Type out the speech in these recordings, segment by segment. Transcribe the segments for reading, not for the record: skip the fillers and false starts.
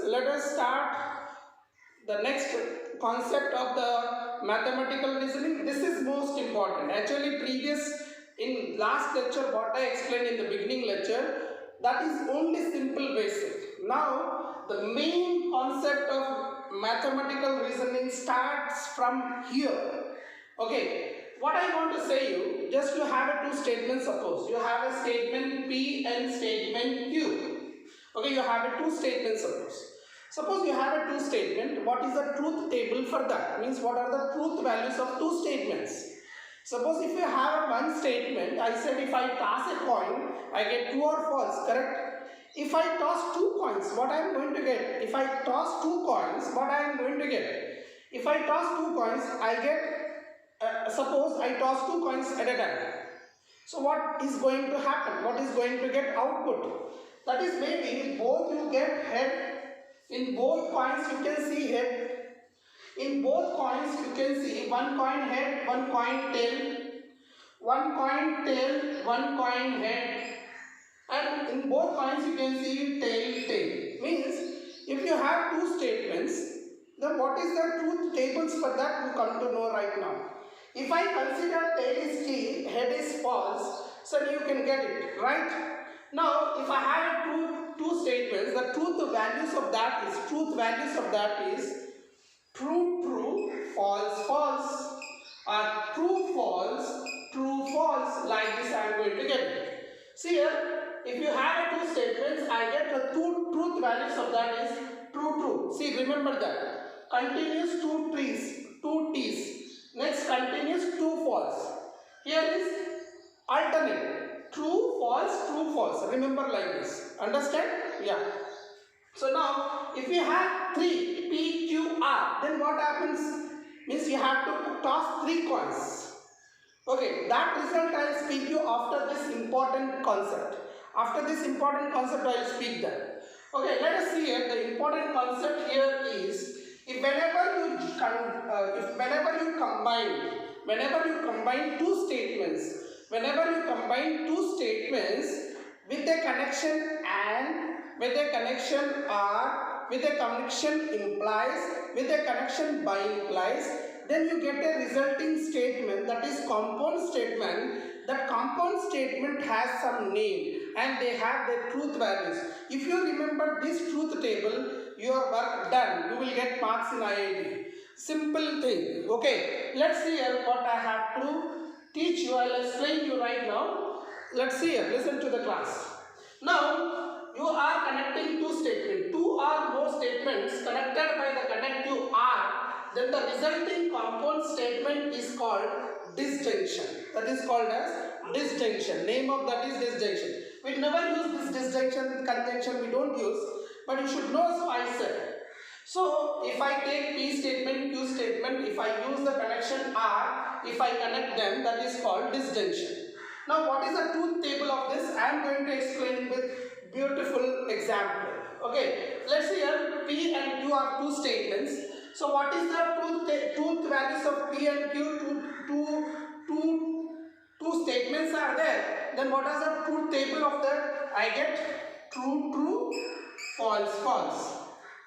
let us start the next concept of the mathematical reasoning. This is most important. Actually, in last lecture what I explained in the beginning lecture, that is only simple basic. Now the main concept of mathematical reasoning starts from here. Okay, what I want to say you, just you have a two statements. Suppose you have a statement P and statement Q. Okay, you have a two statements. Suppose you have a two statement. What is the truth table for that? Means what are the truth values of two statements? Suppose if you have one statement, I said if I toss a coin, I get true or false, correct? If I toss two coins, what I am going to get? If I toss two coins, what I am going to get? If I toss two coins, I get, suppose I toss two coins at a time. So what is going to happen? What is going to get output? That is, maybe both you get head. In both coins you can see head. In both coins you can see one coin head, one coin tail, one coin tail, one coin head, and in both coins you can see tail. Means if you have two statements, then what is the truth tables for that you come to know right now. If I consider tail is true, head is false, so you can get it, right? Now, if I have two statements, the truth values of that is true, false, or true, false. Like this, I am going to get it. See here, if you have two statements, I get the two truth values of that is true. See, remember that. Continuous two T's. Next, continuous two false. Here is alternate. True, false. Remember like this. Understand? Yeah. So now, if you have three P, Q, R, then what happens? Means you have to toss three coins. Okay, that result I will speak you after this important concept. After this important concept, I will speak that. Okay, let us see here. The important concept here is, whenever you combine two statements with a connection and with a connection or with a connection implies, with a connection by implies, then you get a resulting statement, that is compound statement. That compound statement has some name and they have their truth values. If you remember this truth table, your work done. You will get marks in IIT. Simple thing. Okay, let's see here what I have to teach you. I will explain you right now. Let's see here. Listen to the class. Now, you are connecting two statements. Two or more statements connected by the connective R. Then the resulting compound statement is called disjunction. That is called as disjunction. Name of that is disjunction. We never use this disjunction, conjunction we don't use, but you should know, so I said. So if I take P statement, Q statement, if I use the connection R, if I connect them, that is called disjunction. Now what is the truth table of this? I am going to explain with beautiful example. Okay, let's see here, P and Q are two statements. So what is the truth values of P and Q? Two statements are there. Then what is the truth table of that? I get true, false.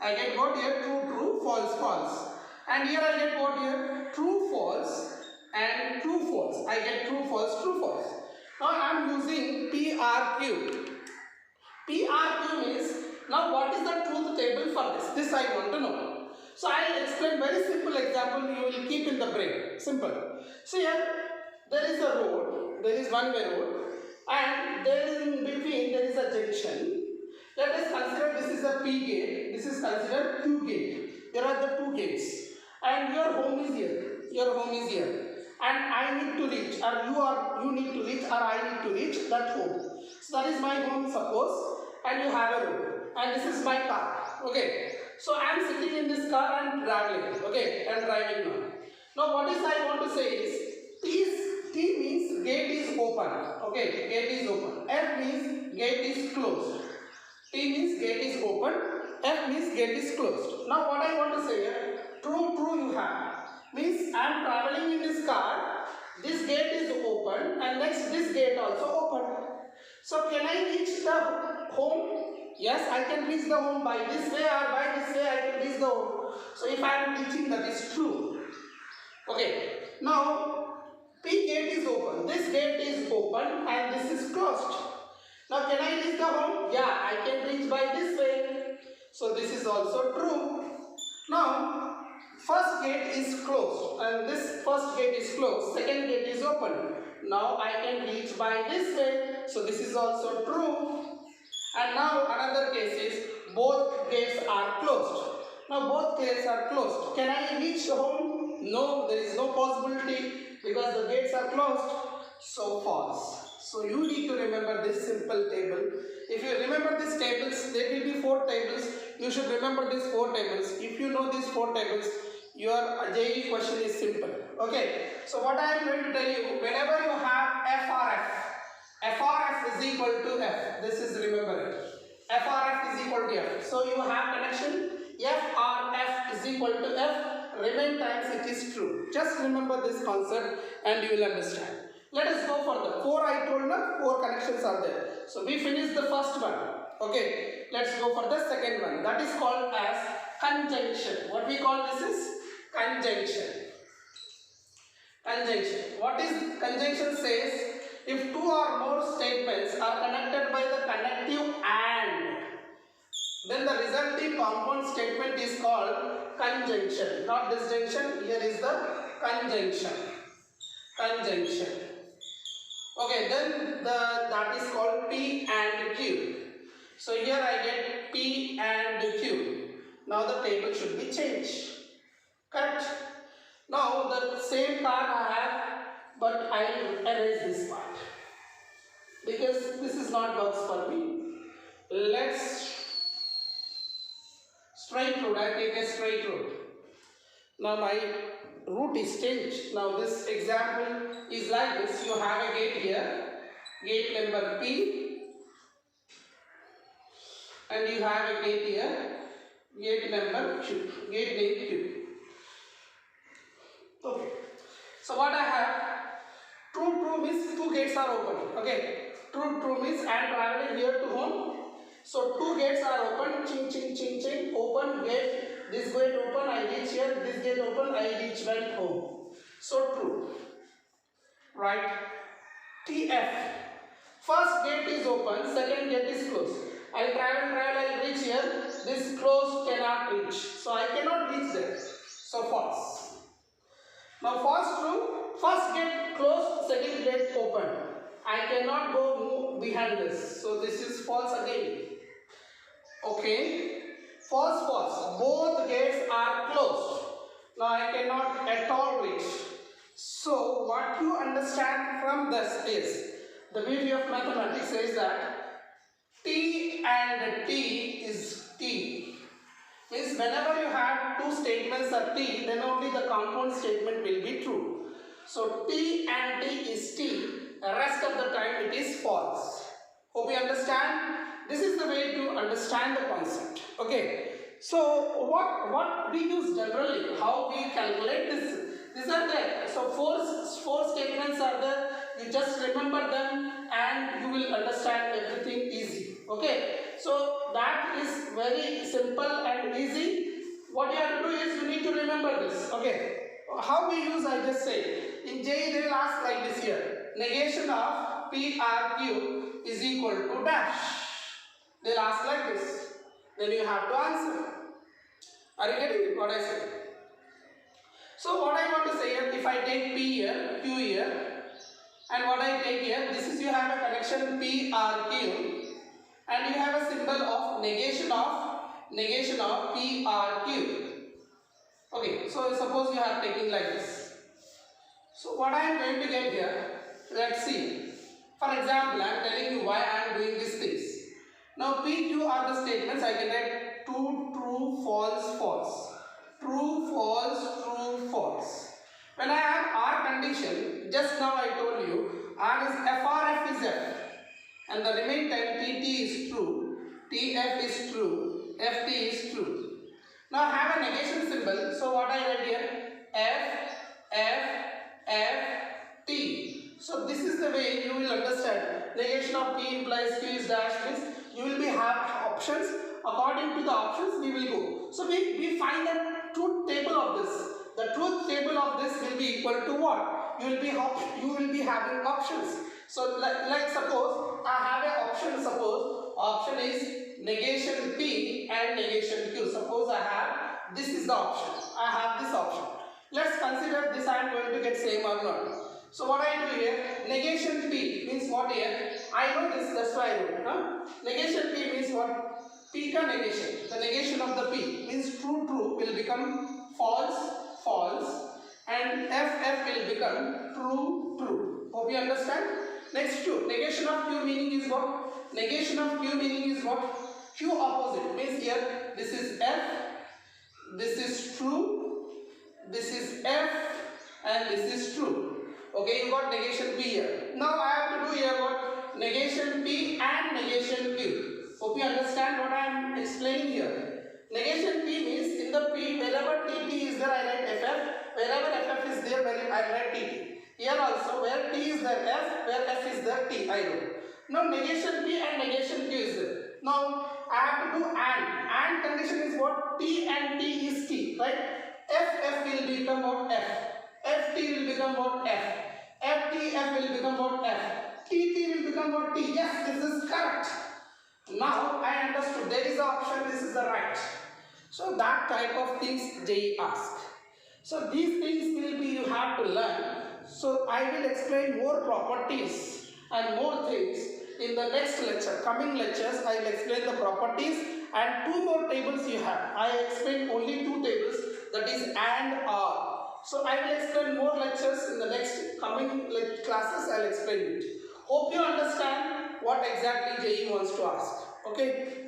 I get what here? True, false. And here I get what here? True, false and true, false. I get true, false. Now I am using PRQ. PRQ means, now what is the truth table for this? This I want to know. So I will explain very simple example you will keep in the brain. Simple. So here there is a road, there is one way road, and there is in between there is a junction. Let us consider this is a P gate, this is considered Q gate. There are the two gates, and your home is here. And I need to reach, or you need to reach, or I need to reach that home. So that is my home, suppose, and you have a road, and this is my car. Okay. So I am sitting in this car and traveling. Okay, I am driving now. Now what is I want to say is, T means gate is open. Okay, gate is open. F means gate is closed. T means gate is open. F means gate is closed. Now what I want to say here, true you have. Means I am traveling in this car. This gate is open and next this gate also open. So can I reach the home? Yes, I can reach the home by this way or by this way I can reach the home. So if I am reaching, that is true. Okay, now P gate is open. This gate is open and this is closed. Now can I reach the home? Yeah, I can reach by this way. So this is also true. Now first gate is closed and this first gate is closed. Second gate is open. Now I can reach by this way. So this is also true. And now another case is both gates are closed. Now both gates are closed. Can I reach home? No, there is no possibility because the gates are closed. So false. So you need to remember this simple table. If you remember these tables, there will be 4 tables. You should remember these 4 tables. If you know these 4 tables, your JEE question is simple. Okay. So what I am going to tell you, whenever you have FRF is equal to F. This is remember it. FRF is equal to F. So you have connection. FRF is equal to F. Remain times it is true. Just remember this concept and you will understand. Let us go for the 4 I told you, 4 connections are there. So we finished the first one. Okay. Let's go for the second one. That is called as conjunction. What we call this is conjunction. Conjunction. What is conjunction says? If 2 or more statements are connected by the connective AND, then the resulting compound statement is called conjunction. Not disjunction. Here is the conjunction. Conjunction. Okay, then that is called P and Q. So here I get P and Q. Now the table should be changed. Correct? Now the same card I have, but I will erase this part because this is not works for me. Let's straight road. I take a straight road. Now my route is changed. Now this example is like this. You have a gate here, gate number P, and you have a gate here, gate number Q, gate name Q. Okay. So what I have, true means 2 gates are open. Okay. True means I am traveling here to home. So 2 gates are open. Ching ching ching ching. Open gate. This gate open. I reach here. This gate open. I reach back home. So true. Right. TF. First gate is open. Second gate is closed. I travel. I reach here. This closed cannot reach. So I cannot reach there. So false. Now false true. First gate closed. Second gate open. I cannot move behind this. So this is false again. Okay. False. Both gates are closed. Now I cannot at all reach. So what you understand from this is, the beauty of mathematics is that T and T is T. Means whenever you have 2 statements are T, then only the compound statement will be true. So T and T is T. The rest of the time it is false. Hope you understand. This is the way to understand the concept. Okay. So what we use generally, how we calculate this, these are there. So four statements are there. You just remember them and you will understand everything easy. Okay. So that is very simple and easy. What you have to do is you need to remember this. Okay. How we use, I just say. In JEE they will ask like this here. Negation of PRQ is equal to dash. They will ask like this. Then you have to answer. Are you getting it what I said? So what I want to say here, if I take P here, Q here, and what I take here, this is you have a connection PRQ, and you have a symbol of negation of PRQ. Okay, so suppose you are taking like this. So what I am going to get here, let's see. For example, I am telling you why I am doing these things. Now PQ are the statements. I can write true, false, false. True, false, true, false. When I have R condition, just now I told you, R is FRF is F. And the remaining time TT is true, TF is true, FT is true. Now I have a negation symbol. So what I write here? F, T. So this is the way you will understand. Negation of P implies Q is dash means you will be options. According to the options we will go. So we find the truth table of this. The truth table of this will be equal to what? You will be having options. So like suppose I have an option. Suppose option is negation P and negation Q. Suppose I have, this is the option. I have this option. Let's consider this I am going to get same or not. So what I do here, negation P means what here? I know this, that's why I wrote. Negation P means what? P ka negation. The negation of the P means true will become false, and F will become true. Hope you understand. Next Q. Negation of Q meaning is what? Negation of Q meaning is what? Q opposite means here this is F, this is true, this is F, and this is true. Okay, you got negation P here. Now I have to do here what? Negation P and negation Q. Hope you understand what I am explaining here. Negation P means in the P, wherever TP is there I write FF, wherever FF is there I write TT. Here also where T is there F, where F is there T I wrote. Now negation P and negation Q is there. Now I have to do and condition is what? T and T is T, right? F will become what? F. FT will become what? F. FTF will become what? F. TT will become what? T. Yes, this is correct. Now I understood. There is an option, this is the right. So that type of things they ask. So these things will be you have to learn. So I will explain more properties and more things in the next lecture. Coming lectures I will explain the properties and 2 more tables you have. I explained only 2 tables, that is and or. So I will explain more lectures in the next coming classes. I will explain it. Hope you understand what exactly JE wants to ask. Okay.